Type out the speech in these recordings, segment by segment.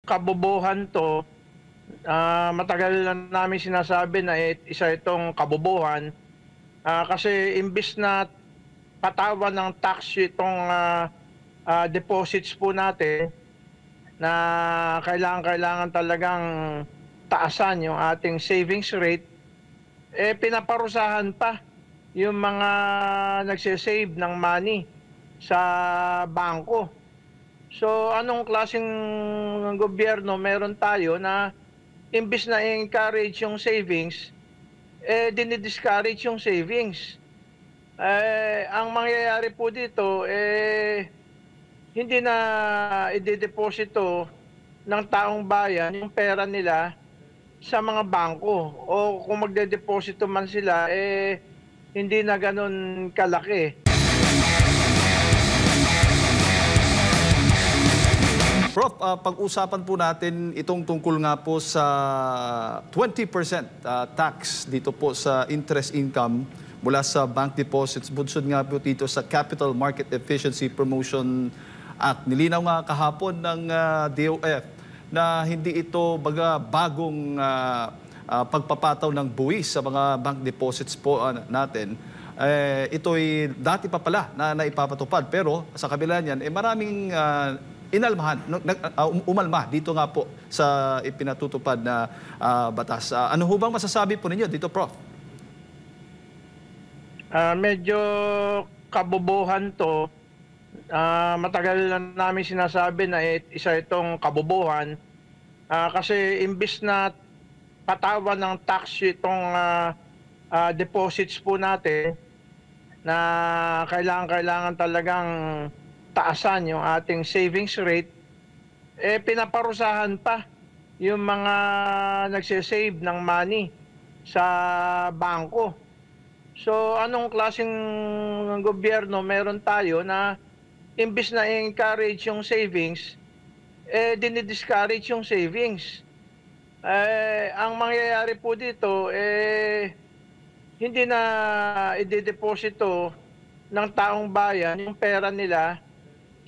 kabobohan 'to. Matagal na namin sinasabi na isa itong kabobohan, kasi imbis na patawan ng tax itong, deposits po natin na kailangan talagang taasan yung ating savings rate, pinaparusahan pa yung mga nagse-save ng money sa bangko. So, anong klaseng gobyerno meron tayo na imbis na i-encourage yung savings, dini-discourage yung savings. Ang mangyayari po dito, hindi na idedeposito ng taong bayan yung pera nila sa mga bangko. O kung magdedeposito man sila, hindi na ganun kalaki. Prof, pag-usapan po natin itong tungkol nga po sa 20% tax dito po sa interest income mula sa bank deposits. Bunsod nga po dito sa Capital Market Efficiency Promotion Act. Nilinaw nga kahapon ng DOF na hindi ito bagong pagpapataw ng buwis sa mga bank deposits po natin. Ito'y dati pa pala na naipapatupad, pero sa kabila niyan, maraming inalmahan, umalma dito nga po sa ipinatutupad na batas. Ano ho bang masasabi po ninyo dito, Prof? Medyo kabobohan 'to. Matagal na namin sinasabi na isa itong kabobohan, kasi imbis na patawan ng tax itong deposits po natin na kailangan talagang taasan yung ating savings rate, pinaparusahan pa yung mga nagse-save ng money sa bangko. So, anong klaseng gobyerno meron tayo na imbis na i-encourage yung savings, dini-discourage yung savings. Ang mangyayari po dito, hindi na idedeposito ng taong bayan yung pera nila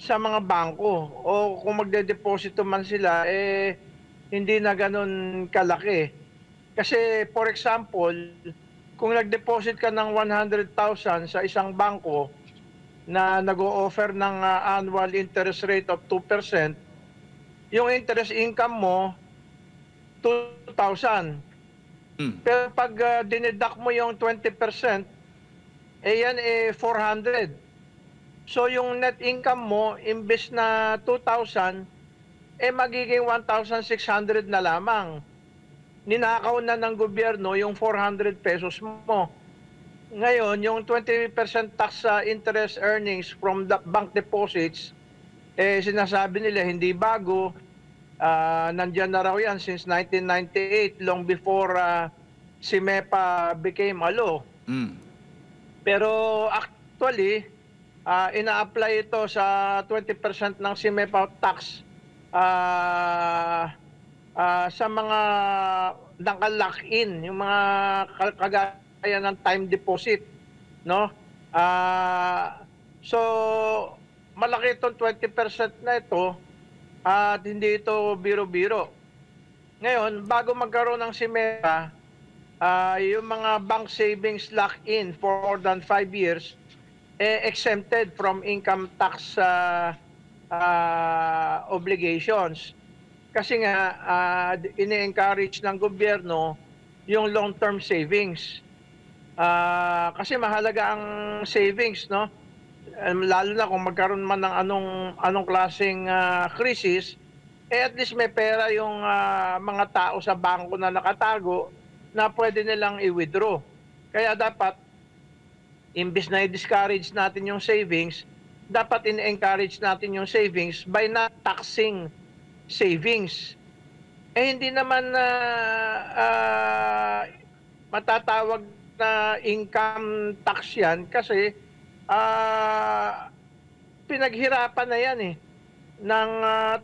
sa mga bangko. O kung magdedeposito man sila, hindi na ganun kalaki. Kasi for example, kung nag-deposit ka ng 100,000 sa isang bangko na nag-o-offer ng annual interest rate of 2%, yung interest income mo, 2,000. Pero pag dineduct mo yung 20%, yan 400. So yung net income mo, imbes na 2,000, magiging 1,600 na lamang. Ninakaw na ng gobyerno yung 400 pesos mo. Ngayon, yung 20% tax sa interest earnings from the bank deposits, sinasabi nila hindi bago. Nandyan na raw yan since 1998, long before si MEPA became a law. Pero actually, ina-apply ito sa 20% ng MEPA tax sa mga naka-lock-in, yung mga kagaya ng time deposit, no? So, malaki itong 20% na ito at hindi ito biro-biro. Ngayon, bago magkaroon ng MEPA, yung mga bank savings lock-in for more than 5 years, exempted from income tax obligations. Kasi nga, ini-encourage ng gobyerno yung long-term savings. Kasi mahalaga ang savings, no? Lalo na kung magkaroon man ng anong klaseng krisis, at least may pera yung mga tao sa bangko na nakatago na pwede nilang i-withdraw. Kaya dapat, imbis na i-discourage natin yung savings, dapat in-encourage natin yung savings by not taxing savings. Hindi naman matatawag na income tax yan kasi pinaghirapan na yan ng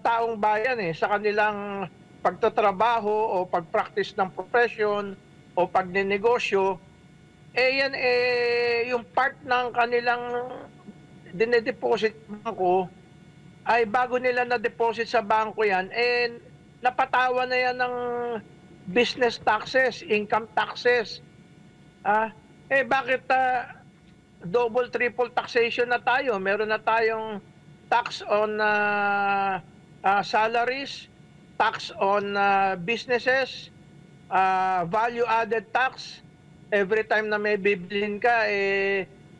taong bayan sa kanilang pagtatrabaho o pag-practice ng profession o pagnenegosyo. Yan yung part ng kanilang dinedeposit bangko ay bago nila na-deposit sa bangko yan, Napatawa na yan ng business taxes, income taxes. Bakit double, triple taxation na tayo? Meron na tayong tax on salaries, tax on businesses, value-added tax. Every time na may bibilhin ka,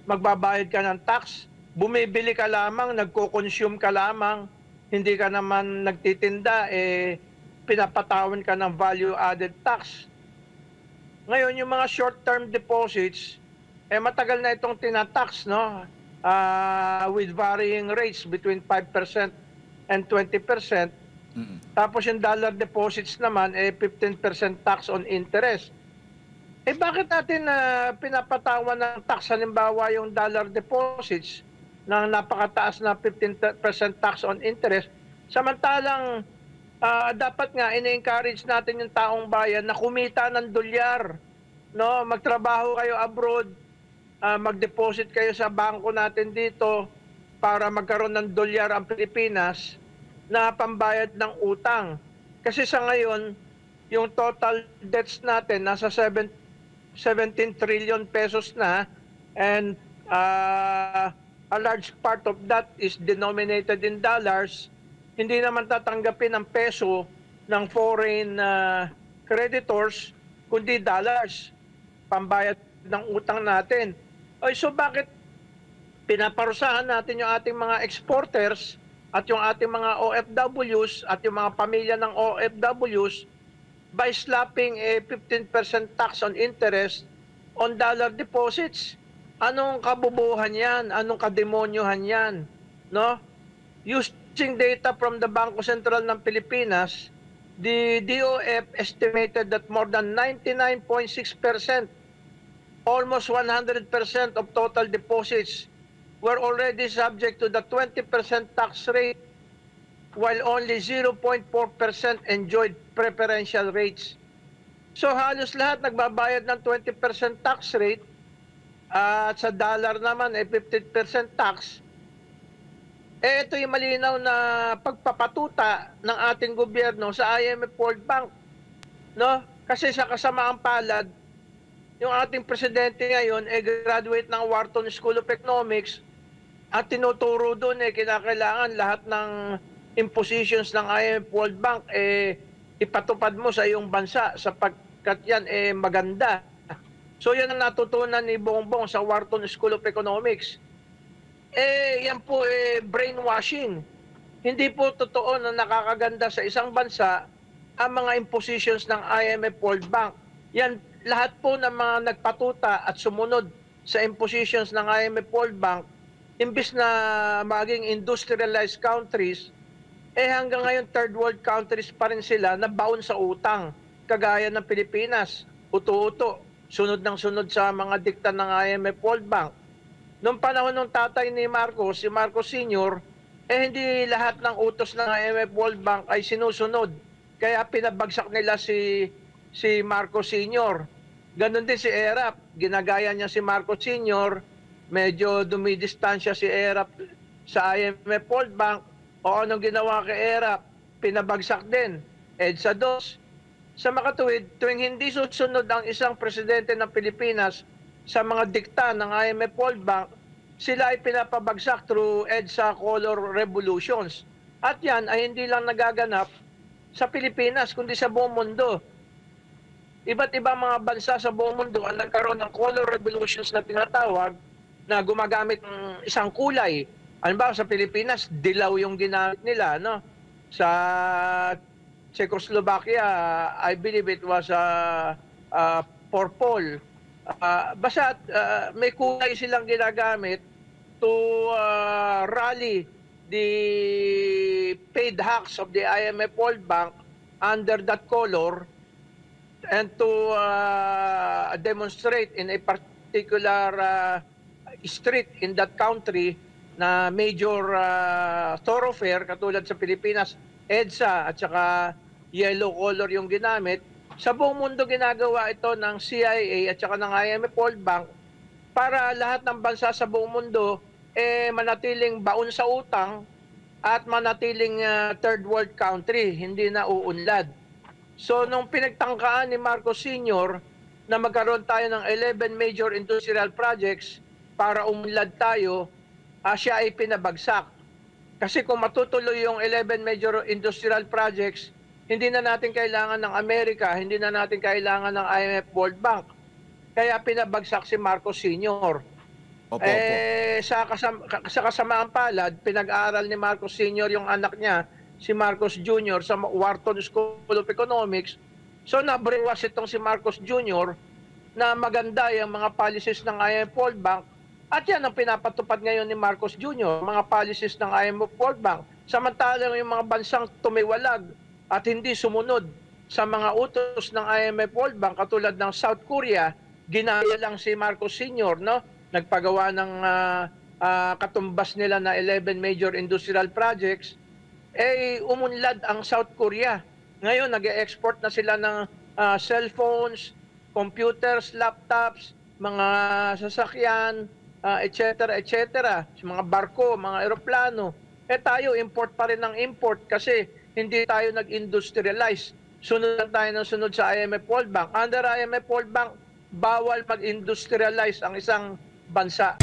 magbabayad ka ng tax. Bumibili ka lamang, nagko-consume ka lamang, hindi ka naman nagtitinda, pinapatawan ka ng value-added tax. Ngayon, yung mga short-term deposits, matagal na itong tinatax, no? With varying rates between 5% and 20%. Tapos yung dollar deposits naman, 15% tax on interest. Bakit natin pinapatawan ng tax, halimbawa yung dollar deposits, ng napakataas na 15% tax on interest, samantalang dapat nga ini-encourage natin yung taong bayan na kumita ng dolyar, no? Magtrabaho kayo abroad, mag-deposit kayo sa bangko natin dito para magkaroon ng dolyar ang Pilipinas na pambayad ng utang. Kasi sa ngayon, yung total debts natin nasa 17 trillion pesos na, and a large part of that is denominated in dollars. Hindi naman tatanggapin ng peso ng foreign creditors, kundi dollars, pambayad ng utang natin. So bakit pinaparusahan natin yung ating mga exporters at yung ating mga OFWs at yung mga pamilya ng OFWs by slapping a 15% tax on interest on dollar deposits? Anong kabubuhan yan? Anong kademonyohan yan? No? Using data from the Bangko Sentral ng Pilipinas, the DOF estimated that more than 99.6%, almost 100% of total deposits were already subject to the 20% tax rate, while only 0.4% enjoyed preferential rates. So halos lahat nagbabayad ng 20% tax rate, at sa dollar naman 15% tax. Ito yung malinaw na pagpapatuta ng ating gobyerno sa IMF World Bank, no? Kasi sa kasamaang palad, yung ating presidente ngayon graduate ng Wharton School of Economics, at tinuturo doon kinakailangan lahat ng impositions ng IMF World Bank ipatupad mo sa iyong bansa sapagkat yan maganda. So yan ang natutunan ni Bongbong sa Wharton School of Economics. Yan po brainwashing. Hindi po totoo na nakakaganda sa isang bansa ang mga impositions ng IMF World Bank. Yan lahat po ng mga nagpatuta at sumunod sa impositions ng IMF World Bank, imbis na maging industrialized countries, hanggang ngayon third world countries pa rin sila na baon sa utang, kagaya ng Pilipinas, uto-uto, sunod ng sunod sa mga dikta ng IMF World Bank. Noong panahon ng tatay ni Marcos, si Marcos Sr., hindi lahat ng utos ng IMF World Bank ay sinusunod. Kaya pinabagsak nila si Marcos Sr. Ganon din si ERAP. Ginagaya niya si Marcos Sr., medyo dumidistansya si ERAP sa IMF World Bank. O anong ginawa kay ERAP? Pinabagsak din. EDSA 2. Sa makatuwid, tuwing hindi susunod ang isang presidente ng Pilipinas sa mga dikta ng IMF World Bank, sila ay pinapabagsak through EDSA color revolutions. At yan ay hindi lang nagaganap sa Pilipinas, kundi sa buong mundo. Iba't ibang mga bansa sa buong mundo ang nagkaroon ng color revolutions na tinatawag, na gumagamit ng isang kulay. Halimbawa sa Pilipinas, dilaw yung ginamit nila, no? Sa Czechoslovakia, I believe it was purple. Basta may kulay silang ginagamit to rally the paid hacks of the IMF World Bank under that color, and to demonstrate in a particular street in that country na major thoroughfare, katulad sa Pilipinas, EDSA at saka yellow color yung ginamit. Sa buong mundo ginagawa ito ng CIA at saka ng IMF World Bank para lahat ng bansa sa buong mundo manatiling baon sa utang at manatiling third world country, hindi na uunlad. So nung pinagtangkaan ni Marcos Sr. na magkaroon tayo ng 11 major industrial projects para umunlad tayo, siya ay pinabagsak. Kasi kung matutuloy yung 11 major industrial projects, hindi na natin kailangan ng Amerika, hindi na natin kailangan ng IMF, World Bank. Kaya pinabagsak si Marcos Sr. Opo, Sa kasamaang palad, pinag-aaral ni Marcos Sr. yung anak niya, si Marcos Jr. sa Wharton School of Economics. So nabriwas itong si Marcos Jr. na maganda yung mga policies ng IMF, World Bank. At yan ang pinapatupad ngayon ni Marcos Jr., mga policies ng IMF, World Bank. Samantalang yung mga bansang tumiwalag at hindi sumunod sa mga utos ng IMF, World Bank, katulad ng South Korea, ginaya lang si Marcos Sr., no? Nagpagawa ng katumbas nila na 11 major industrial projects, umunlad ang South Korea. Ngayon, nag-export na sila ng cellphones, computers, laptops, mga sasakyan, etc., etc., mga barko, mga eroplano. Tayo, import pa rin ng import kasi hindi tayo nag-industrialize. Sunod lang tayo ng sunod sa IMF, World Bank. Under IMF, World Bank, bawal mag-industrialize ang isang bansa.